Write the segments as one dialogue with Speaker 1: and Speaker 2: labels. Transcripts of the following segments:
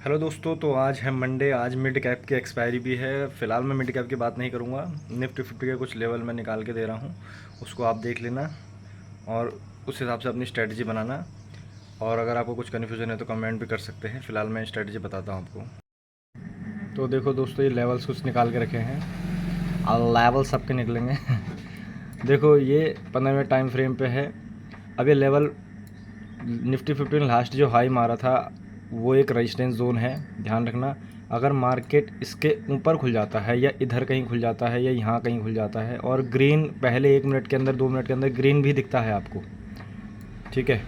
Speaker 1: Hello दोस्तों, तो आज है मंडे। आज मिड कैप की एक्सपायरी भी है। फ़िलहाल मैं मिड कैप की बात नहीं करूँगा। निफ्टी 50 के कुछ लेवल मैं निकाल के दे रहा हूँ, उसको आप देख लेना और उस हिसाब से अपनी स्ट्रेटजी बनाना। और अगर आपको कुछ कन्फ्यूज़न है तो कमेंट भी कर सकते हैं। फ़िलहाल मैं स्ट्रेटजी बताता हूँ आपको। तो देखो दोस्तों, ये लेवल्स कुछ निकाल के रखे हैं और लेवल सबके निकलेंगे। देखो, ये 15 मिनट टाइम फ्रेम पे है। अब ये लेवल निफ्टी 50 ने लास्ट जो हाई मारा था वो एक रेजिस्टेंस जोन है, ध्यान रखना। अगर मार्केट इसके ऊपर खुल जाता है या इधर कहीं खुल जाता है या यहाँ कहीं खुल जाता है और ग्रीन पहले 1 मिनट के अंदर 2 मिनट के अंदर ग्रीन भी दिखता है आपको, ठीक है।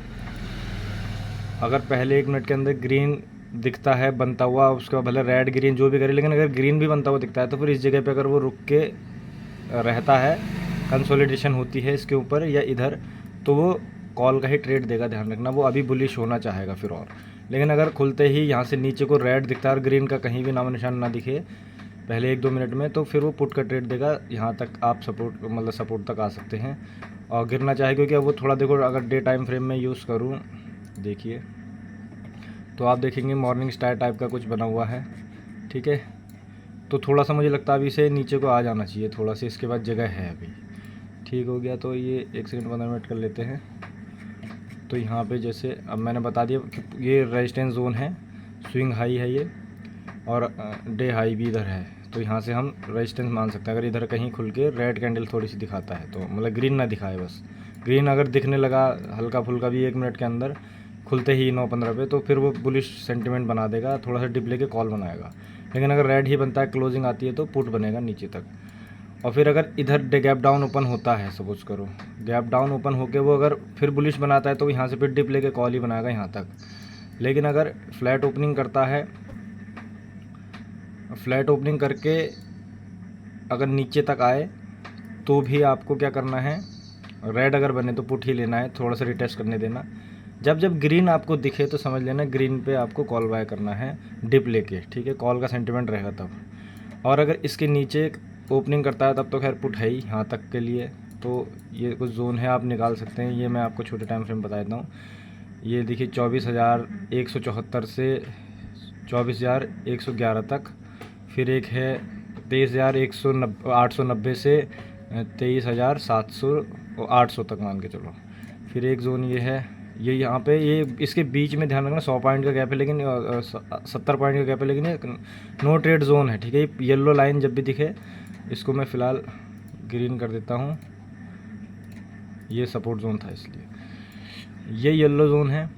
Speaker 1: अगर पहले 1 मिनट के अंदर ग्रीन दिखता है बनता हुआ, उसका भले रेड ग्रीन जो भी करे, लेकिन अगर ग्रीन भी बनता हुआ दिखता है तो फिर इस जगह पे अगर वो रुक के रहता है, कंसोलिडेशन होती है इसके ऊपर या इधर, तो वो कॉल का ही ट्रेड देगा, ध्यान रखना। वो अभी बुलिश होना चाहेगा फिर और। लेकिन अगर खुलते ही यहाँ से नीचे को रेड दिखता है और ग्रीन का कहीं भी नामो निशान ना दिखे पहले 1-2 मिनट में, तो फिर वो पुट का ट्रेड देगा। यहाँ तक आप सपोर्ट तक आ सकते हैं और गिरना चाहे, क्योंकि अब वो थोड़ा देखो, अगर डे टाइम फ्रेम में यूज़ करूँ, देखिए तो आप देखेंगे मॉर्निंग स्टार टाइप का कुछ बना हुआ है, ठीक है। तो थोड़ा सा मुझे लगता है अभी से नीचे को आ जाना चाहिए थोड़ा सा, इसके बाद जगह है अभी। ठीक हो गया, तो ये 1 सेकंड 15 मिनट कर लेते हैं। तो यहाँ पे जैसे अब मैंने बता दिया कि ये रेजिस्टेंस जोन है, स्विंग हाई है ये, और डे हाई भी इधर है। तो यहाँ से हम रेजिस्टेंस मान सकते हैं। अगर इधर कहीं खुल के रेड कैंडल थोड़ी सी दिखाता है तो, मतलब ग्रीन ना दिखाए बस, ग्रीन अगर दिखने लगा हल्का फुल्का भी 1 मिनट के अंदर खुलते ही 9:15 पे, तो फिर वो बुलिश सेंटिमेंट बना देगा, थोड़ा सा डिप लेके कॉल बनाएगा। लेकिन अगर रेड ही बनता है, क्लोजिंग आती है, तो पुट बनेगा नीचे तक। और फिर अगर इधर गैप डाउन ओपन होता है, सपोज करो गैप डाउन ओपन होके वो अगर फिर बुलिश बनाता है, तो यहाँ से फिर डिप लेके कॉल ही बनाएगा यहाँ तक। लेकिन अगर फ्लैट ओपनिंग करता है, फ्लैट ओपनिंग करके अगर नीचे तक आए, तो भी आपको क्या करना है, रेड अगर बने तो पुट ही लेना है, थोड़ा सा रिटेस्ट करने देना। जब जब ग्रीन आपको दिखे तो समझ लेना ग्रीन पे आपको कॉल बाय करना है डिप लेके, ठीक है। कॉल का सेंटिमेंट रहेगा तब। और अगर इसके नीचे ओपनिंग करता है तब तो खैर पुट है ही यहाँ तक के लिए। तो ये कुछ जोन है, आप निकाल सकते हैं। ये मैं आपको छोटे टाइम फ्रेम बता देता हूँ। ये देखिए 24,174 से 24,111 तक। फिर एक है 23,890 से 23,700 800 तक मान के चलो। फिर एक जोन ये है, ये यहाँ पे, ये इसके बीच में ध्यान रखना 100 पॉइंट का गैप है, लेकिन 70 पॉइंट का गैप है, लेकिन ये नो ट्रेड जोन है, ठीक है। ये येलो लाइन जब भी दिखे, इसको मैं फ़िलहाल ग्रीन कर देता हूँ। ये सपोर्ट जोन था इसलिए। ये येलो जोन है,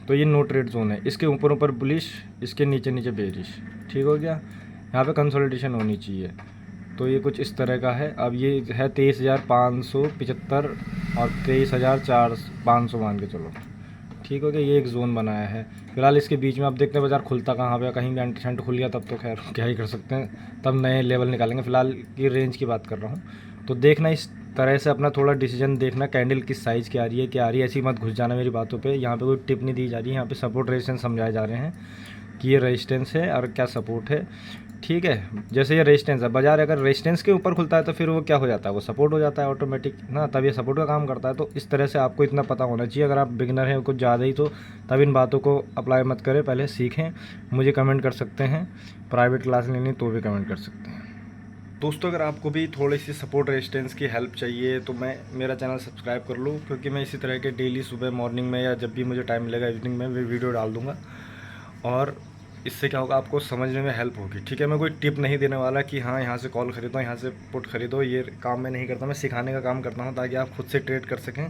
Speaker 1: तो ये नो ट्रेड जोन है। इसके ऊपर ऊपर बुलिश, इसके नीचे नीचे बेरिश, ठीक हो गया। यहाँ पे कंसोलिडेशन होनी चाहिए। तो ये कुछ इस तरह का है। अब ये है 23,575 और 23,500 मान के चलो, ठीक हो गया। ये एक जोन बनाया है फिलहाल। इसके बीच में आप देखते हैं बाजार खुलता कहाँ पे, कहीं भी एंटी खुल गया तब तो खैर क्या ही कर सकते हैं, तब नए लेवल निकालेंगे। फिलहाल की रेंज की बात कर रहा हूँ। तो देखना इस तरह से, अपना थोड़ा डिसीजन देखना, कैंडल किस साइज़ की आ रही है, क्या आ रही है। ऐसी मत घुस जाना मेरी बातों पे। यहाँ पे कोई टिप नहीं दी जा रही है, यहाँ पे सपोर्ट रेजिस्टेंस समझाए जा रहे हैं कि ये रेजिस्टेंस है और क्या सपोर्ट है, ठीक है। जैसे ये रेजिस्टेंस है, बाजार अगर रेजिस्टेंस के ऊपर खुलता है तो फिर वो क्या हो जाता है, वो सपोर्ट हो जाता है ऑटोमेटिक ना, तब ये सपोर्ट का काम करता है। तो इस तरह से आपको इतना पता होना चाहिए। अगर आप बिगिनर हैं कुछ ज़्यादा ही, तो तब इन बातों को अप्लाई मत करें, पहले सीखें। मुझे कमेंट कर सकते हैं, प्राइवेट क्लास लेनी तो भी कमेंट कर सकते हैं। दोस्तों, अगर आपको भी थोड़ी सी सपोर्ट रेजिस्टेंस की हेल्प चाहिए तो मेरा चैनल सब्सक्राइब कर लो, क्योंकि मैं इसी तरह के डेली सुबह मॉर्निंग में या जब भी मुझे टाइम मिलेगा इवनिंग में वीडियो डाल दूँगा। और इससे क्या होगा, आपको समझने में हेल्प होगी, ठीक है। मैं कोई टिप नहीं देने वाला कि हाँ यहाँ से कॉल खरीदो, यहाँ से पुट खरीदो, ये काम मैं नहीं करता। मैं सिखाने का काम करता हूँ ताकि आप खुद से ट्रेड कर सकें,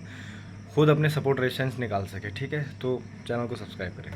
Speaker 1: खुद अपने सपोर्ट रेजिस्टेंस निकाल सकें, ठीक है। तो चैनल को सब्सक्राइब करें।